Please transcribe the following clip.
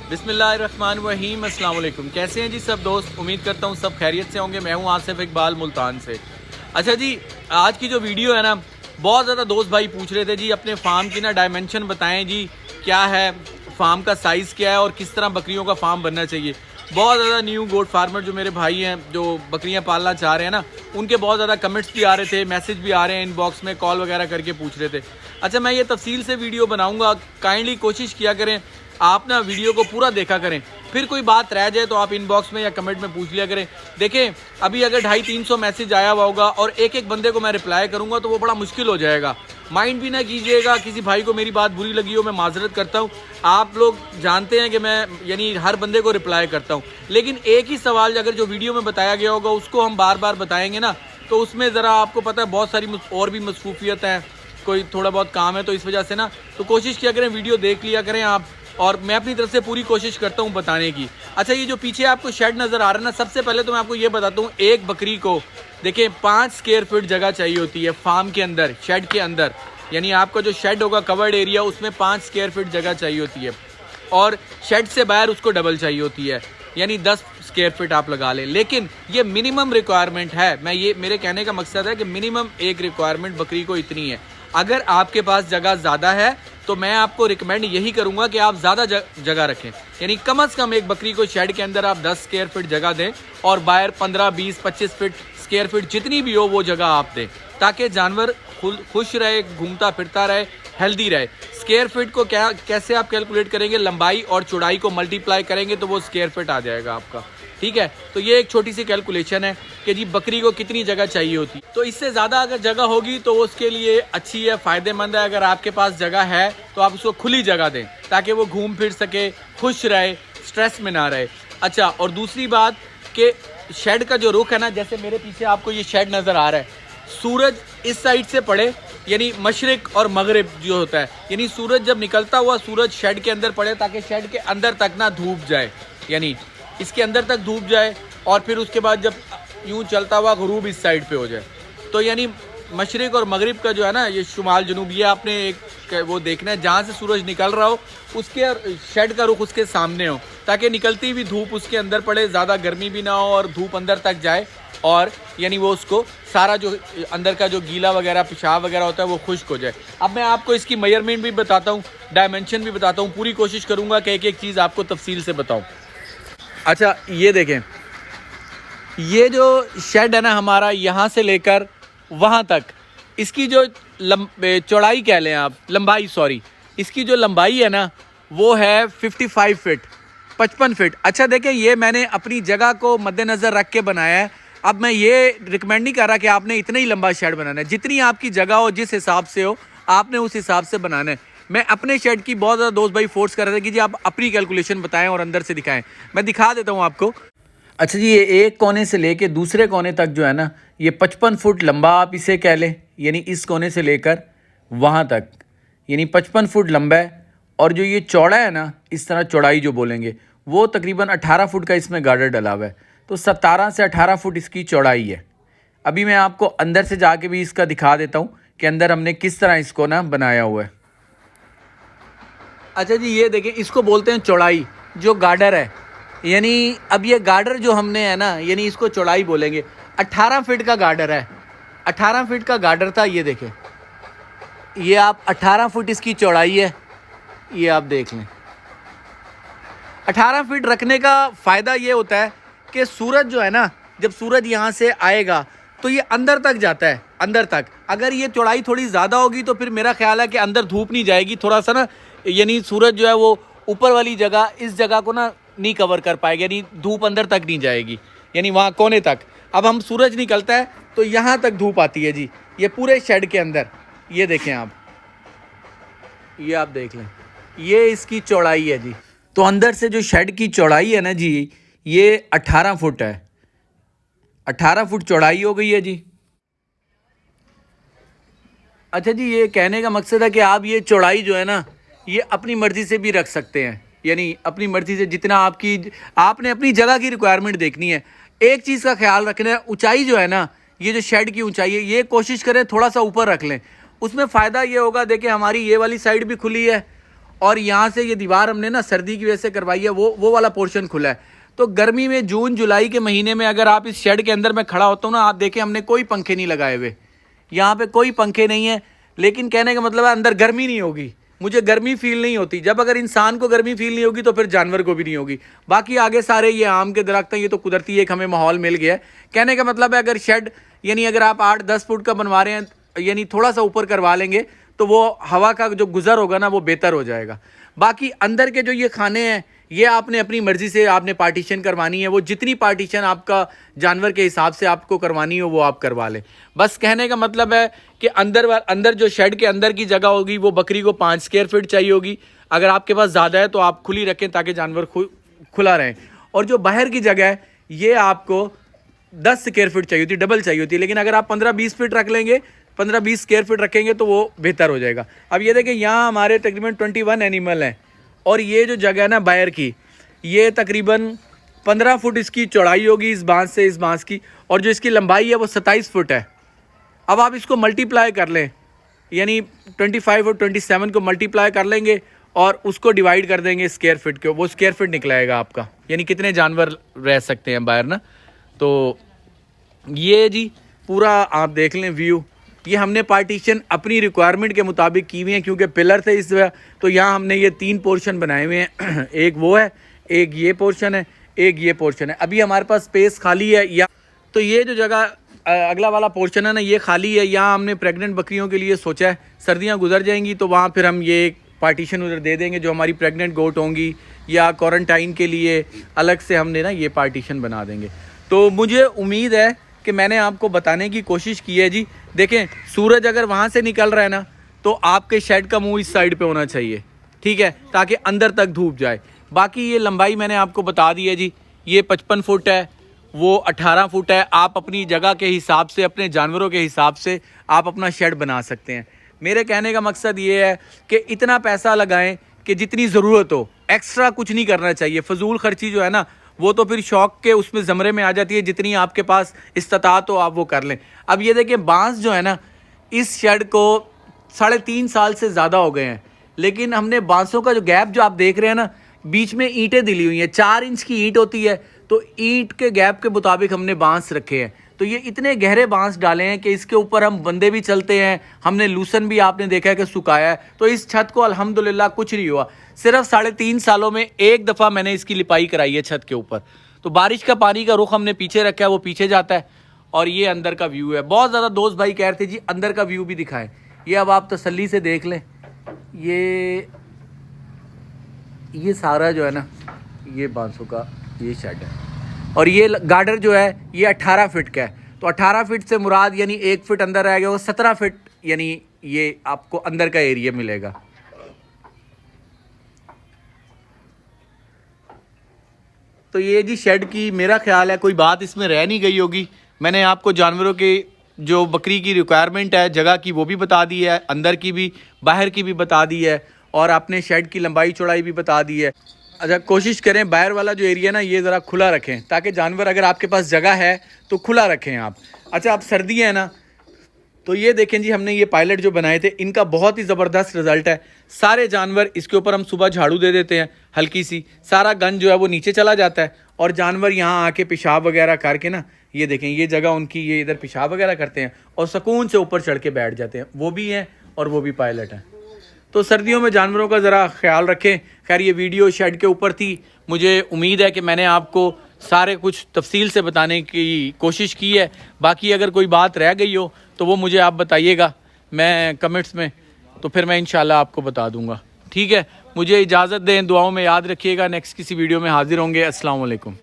बिस्मिल्लाहिर्रहमानिर्रहीम, अस्सलाम वालेकुम। कैसे हैं जी सब दोस्त? उम्मीद करता हूँ सब खैरियत से होंगे। मैं हूँ आसिफ इकबाल मुल्तान से। अच्छा जी, आज की जो वीडियो है ना, बहुत ज़्यादा दोस्त भाई पूछ रहे थे जी अपने फार्म की ना डायमेंशन बताएं जी, क्या है फार्म का साइज़ क्या है और किस तरह बकरियों का फार्म बनना चाहिए। बहुत ज़्यादा न्यू गोट फार्मर जो मेरे भाई हैं जो बकरियां पालना चाह रहे हैं ना, उनके बहुत ज़्यादा कमेंट्स भी आ रहे थे, मैसेज भी आ रहे हैं, इनबॉक्स में कॉल वगैरह करके पूछ रहे थे। अच्छा, मैं ये तफसील से वीडियो बनाऊंगा, काइंडली कोशिश किया करें आप ना वीडियो को पूरा देखा करें। फिर कोई बात रह जाए तो आप इनबॉक्स में या कमेंट में पूछ लिया करें। देखें, अभी अगर 250-300 मैसेज आया हुआ होगा और एक एक बंदे को मैं रिप्लाई करूंगा तो वो बड़ा मुश्किल हो जाएगा। माइंड भी ना कीजिएगा, किसी भाई को मेरी बात बुरी लगी हो, मैं माजरत करता हूँ। आप लोग जानते हैं कि मैं यानी हर बंदे को रिप्लाई करता हूँ, लेकिन एक ही सवाल अगर जो वीडियो में बताया गया होगा उसको हम बार बार बताएंगे ना, तो उसमें ज़रा आपको पता है बहुत सारी और भी मसरूफियत है, कोई थोड़ा बहुत काम है, तो इस वजह से ना तो कोशिश किया करें वीडियो देख लिया करें आप, और मैं अपनी तरफ से पूरी कोशिश करता हूँ बताने की। अच्छा, ये जो पीछे आपको शेड नज़र आ रहा है ना, सबसे पहले तो मैं आपको ये बताता हूँ, एक बकरी को देखिए 5 स्क्वायर फीट जगह चाहिए होती है फार्म के अंदर, शेड के अंदर। यानी आपका जो शेड होगा कवर्ड एरिया, उसमें 5 स्क्वायर फीट जगह चाहिए होती है, और शेड से बाहर उसको डबल चाहिए होती है, यानी 10 स्क्वायर फीट आप लगा लें। लेकिन ये मिनिमम रिक्वायरमेंट है, मेरे कहने का मकसद है कि मिनिमम एक रिक्वायरमेंट बकरी को इतनी है। अगर आपके पास जगह ज़्यादा है तो मैं आपको रिकमेंड यही करूंगा कि आप ज़्यादा जगह रखें, यानी कम से कम एक बकरी को शेड के अंदर आप 10 स्क्वायर फीट जगह दें, और बाहर 15, 20, 25 फीट स्क्वायर फीट जितनी भी हो वो जगह आप दें, ताकि जानवर खुश रहे, घूमता फिरता रहे, हेल्दी रहे। स्क्वायर फीट को कैसे आप कैलकुलेट करेंगे, लंबाई और चौड़ाई को मल्टीप्लाई करेंगे तो वो स्क्वायर फीट आ जाएगा आपका। ठीक है, तो ये एक छोटी सी कैलकुलेशन है कि जी बकरी को कितनी जगह चाहिए होती। तो इससे ज़्यादा अगर जगह होगी तो उसके लिए अच्छी है, फ़ायदेमंद है। अगर आपके पास जगह है तो आप उसको खुली जगह दें ताकि वो घूम फिर सके, खुश रहे, स्ट्रेस में ना रहे। अच्छा, और दूसरी बात कि शेड का जो रुख है ना, जैसे मेरे पीछे आपको ये शेड नज़र आ रहा है, सूरज इस साइड से पड़े, यानी मशरिक और मगरिब जो होता है, यानी सूरज जब निकलता हुआ सूरज शेड के अंदर पड़े ताकि शेड के अंदर तक ना धूप जाए, यानी इसके अंदर तक धूप जाए, और फिर उसके बाद जब यूं चलता हुआ गुरूब इस साइड पे हो जाए। तो यानी मशरिक और मगरिब का जो है ना, ये शुमाल जनूब, ये आपने एक वो देखना है, जहाँ से सूरज निकल रहा हो उसके शेड का रुख उसके सामने हो, ताकि निकलती हुई धूप उसके अंदर पड़े, ज़्यादा गर्मी भी ना हो और धूप अंदर तक जाए, और यानी वो उसको सारा जो अंदर का जो गीला वगैरह पेशाब वगैरह होता है वो खुश्क हो जाए। अब मैं आपको इसकी मेजरमेंट भी बताता हूँ, डायमेंशन भी बताता हूँ, पूरी कोशिश करूँगा कि एक एक चीज़ आपको तफसील से बताऊँ। अच्छा, ये देखें, ये जो शेड है ना हमारा, यहाँ से लेकर वहाँ तक, इसकी जो चौड़ाई कह लें आप, लंबाई सॉरी, इसकी जो लंबाई है ना वो है 55 फीट, 55 फीट। अच्छा देखें, ये मैंने अपनी जगह को मद्देनज़र रख के बनाया है। अब मैं ये रिकमेंड नहीं कर रहा कि आपने इतना ही लंबा शेड बनाना है, जितनी आपकी जगह हो, जिस हिसाब से हो, आपने उस हिसाब से बनाना है। मैं अपने शेड की बहुत ज़्यादा दोस्त भाई फोर्स कर रहे थे कि जी आप अपनी कैलकुलेशन बताएं और अंदर से दिखाएं। मैं दिखा देता हूं आपको। अच्छा जी, ये एक कोने से लेके दूसरे कोने तक जो है ना, ये 55 फुट लंबा आप इसे कह लें, यानी इस कोने से लेकर वहाँ तक यानी 55 फुट लंबा है। और जो ये चौड़ा है ना, इस तरह चौड़ाई जो बोलेंगे, वो तकरीबन 18 फुट का इसमें गार्डर डला हुआ है, तो 17 से 18 फुट इसकी चौड़ाई है। अभी मैं आपको अंदर से जाके भी इसका दिखा देता हूँ कि अंदर हमने किस तरह इसको ना बनाया हुआ है। अच्छा जी, ये देखें, इसको बोलते हैं चौड़ाई, जो गार्डर है, यानी अब ये गार्डर जो हमने है ना, यानी इसको चौड़ाई बोलेंगे। 18 फीट का गार्डर है, 18 फीट का गार्डर था। ये देखें, ये आप 18 फुट इसकी चौड़ाई है, ये आप देख लें। 18 फीट रखने का फ़ायदा ये होता है कि सूरज जो है ना, जब सूरज यहाँ से आएगा तो ये अंदर तक जाता है, अंदर तक। अगर ये चौड़ाई थोड़ी ज़्यादा होगी तो फिर मेरा ख्याल है कि अंदर धूप नहीं जाएगी, थोड़ा सा ना, यानी सूरज जो है वो ऊपर वाली जगह, इस जगह को ना नहीं कवर कर पाएगा, यानी धूप अंदर तक नहीं जाएगी, यानी वहाँ कोने तक। अब हम सूरज निकलता है तो यहाँ तक धूप आती है जी, ये पूरे शेड के अंदर। ये देखें आप, ये आप देख लें, ये इसकी चौड़ाई है जी। तो अंदर से जो शेड की चौड़ाई है ना जी, ये 18 फुट है, 18 फुट चौड़ाई हो गई है जी। अच्छा जी, ये कहने का मकसद है कि आप ये चौड़ाई जो है ना, ये अपनी मर्ज़ी से भी रख सकते हैं, यानी अपनी मर्ज़ी से जितना आपने अपनी जगह की रिक्वायरमेंट देखनी है। एक चीज़ का ख्याल रखना है, ऊंचाई जो है ना, ये जो शेड की ऊंचाई है, ये कोशिश करें थोड़ा सा ऊपर रख लें। उसमें फ़ायदा ये होगा, देखिए हमारी ये वाली साइड भी खुली है और यहाँ से ये दीवार हमने ना सर्दी की वजह से करवाई है, वो वाला पोर्शन खुला है। तो गर्मी में जून जुलाई के महीने में अगर आप इस शेड के अंदर में खड़ा होता हूँ ना, आप देखें हमने कोई पंखे नहीं लगाए हुए, यहाँ पे कोई पंखे नहीं है, लेकिन कहने का मतलब है अंदर गर्मी नहीं होगी, मुझे गर्मी फील नहीं होती। जब अगर इंसान को गर्मी फील नहीं होगी तो फिर जानवर को भी नहीं होगी। बाकी आगे सारे ये आम के दरख्त हैं, ये तो कुदरती एक हमें माहौल मिल गया है। कहने का मतलब है अगर शेड यानी अगर आप 8-10 फुट का बनवा रहे हैं, यानी थोड़ा सा ऊपर करवा लेंगे तो वो हवा का जो गुजर होगा ना वो बेहतर हो जाएगा। बाकी अंदर के जो ये खाने हैं ये आपने अपनी मर्ज़ी से आपने पार्टीशन करवानी है, वो जितनी पार्टीशन आपका जानवर के हिसाब से आपको करवानी हो वो आप करवा लें। बस कहने का मतलब है कि अंदर जो शेड के अंदर की जगह होगी वो बकरी को 5 स्क्वायर फीट चाहिए होगी। अगर आपके पास ज़्यादा है तो आप खुली रखें ताकि जानवर खुला रहें। और जो बाहर की जगह है ये आपको 10 स्क्वायर फीट चाहिए होती, डबल चाहिए होती। लेकिन अगर आप 15-20 फीट रख लेंगे, 15-20 स्क्वायर फीट रखेंगे तो वो बेहतर हो जाएगा। अब ये देखें यहाँ हमारे तकरीबन 21 एनिमल हैं और ये जो जगह है ना बाहर की, ये तकरीबन 15 फुट इसकी चौड़ाई होगी इस बांस से इस बांस की, और जो इसकी लंबाई है वो 27 फुट है। अब आप इसको मल्टीप्लाई कर लें, यानी 25 और 27 को मल्टीप्लाई कर लेंगे और उसको डिवाइड कर देंगे स्क्वायर फीट के, वो स्क्वायर फीट निकलाएगा आपका, यानी कितने जानवर रह सकते हैं बाहर ना। तो ये जी पूरा आप देख लें व्यू, ये हमने पार्टीशन अपनी रिक्वायरमेंट के मुताबिक की हुई हैं क्योंकि पिलर थे इस वजह। तो यहाँ हमने ये 3 पोर्शन बनाए हुए हैं, एक वो है, एक ये पोर्शन है, एक ये पोर्शन है। अभी हमारे पास स्पेस खाली है या तो ये जो जगह अगला वाला पोर्शन है ना ये खाली है, यहाँ हमने प्रेग्नेंट बकरियों के लिए सोचा है। सर्दियाँ गुजर जाएंगी तो वहाँ फिर हम ये पार्टीशन उधर दे देंगे, जो हमारी प्रेग्नेंट गोट होंगी या क्वारंटाइन के लिए अलग से हमने ना ये पार्टीशन बना देंगे। तो मुझे उम्मीद है कि मैंने आपको बताने की कोशिश की है जी। देखें सूरज अगर वहाँ से निकल रहा है ना तो आपके शेड का मुंह इस साइड पे होना चाहिए, ठीक है, ताकि अंदर तक धूप जाए। बाकी ये लंबाई मैंने आपको बता दी है जी, ये 55 फुट है, वो 18 फुट है। आप अपनी जगह के हिसाब से, अपने जानवरों के हिसाब से आप अपना शेड बना सकते हैं। मेरे कहने का मकसद ये है कि इतना पैसा लगाएं कि जितनी ज़रूरत हो, एक्स्ट्रा कुछ नहीं करना चाहिए। फजूल खर्ची जो है ना वो तो फिर शौक के उसमें ज़मरे में आ जाती है, जितनी आपके पास इस्तात हो आप वो कर लें। अब ये देखिए बांस जो है ना, इस शेड को 3.5 साल से ज़्यादा हो गए हैं, लेकिन हमने बांसों का जो गैप जो आप देख रहे हैं ना, बीच में ईंटें दिली हुई हैं, 4 इंच की ईंट होती है, तो ईंट के गैप के मुताबिक हमने बांस रखे हैं। तो ये इतने गहरे बांस डाले हैं कि इसके ऊपर हम बंदे भी चलते हैं। हमने लूसन भी आपने देखा है कि सुखाया है। तो इस छत को अल्हम्दुलिल्लाह कुछ नहीं हुआ। सिर्फ 3.5 सालों में एक दफ़ा मैंने इसकी लिपाई कराई है छत के ऊपर। तो बारिश का पानी का रुख हमने पीछे रखा है, वो पीछे जाता है। और ये अंदर का व्यू है। बहुत ज़्यादा दोस्त भाई कह रहे थे जी अंदर का व्यू भी दिखाएं। ये अब आप तसल्ली से देख लें। ये सारा जो है ना ये बांसों का ये शेड है, और ये गार्डर जो है ये 18 फीट का है। तो 18 फीट से मुराद यानी 1 फीट अंदर रहेगा, वो 17 फीट यानी ये आपको अंदर का एरिया मिलेगा। तो ये जी शेड की मेरा ख्याल है कोई बात इसमें रह नहीं गई होगी। मैंने आपको जानवरों के जो बकरी की रिक्वायरमेंट है जगह की वो भी बता दी है, अंदर की भी बाहर की भी बता दी है, और आपने शेड की लंबाई चौड़ाई भी बता दी है। अच्छा कोशिश करें बाहर वाला जो एरिया ना ये ज़रा खुला रखें, ताकि जानवर अगर आपके पास जगह है तो खुला रखें आप। अच्छा अब सर्दी है ना, तो ये देखें जी हमने ये पायलट जो बनाए थे इनका बहुत ही ज़बरदस्त रिज़ल्ट है। सारे जानवर इसके ऊपर हम सुबह झाड़ू दे देते हैं हल्की सी, सारा गंद जो है वो नीचे चला जाता है, और जानवर यहाँ आके पेशाब वगैरह करके ना, ये देखें ये जगह उनकी, ये इधर पेशाब वगैरह करते हैं और सुकून से ऊपर चढ़ के बैठ जाते हैं। वो भी हैं और वो भी पायलट हैं। तो सर्दियों में जानवरों का ज़रा ख्याल रखें। खैर ये वीडियो शेड के ऊपर थी, मुझे उम्मीद है कि मैंने आपको सारे कुछ तफसील से बताने की कोशिश की है। बाकी अगर कोई बात रह गई हो तो वो मुझे आप बताइएगा मैं कमेंट्स में, तो फिर मैं इंशाल्लाह आपको बता दूंगा। ठीक है, मुझे इजाज़त दें, दुआओं में याद रखिएगा। नेक्स्ट किसी वीडियो में हाजिर होंगे। अस्सलाम वालेकुम।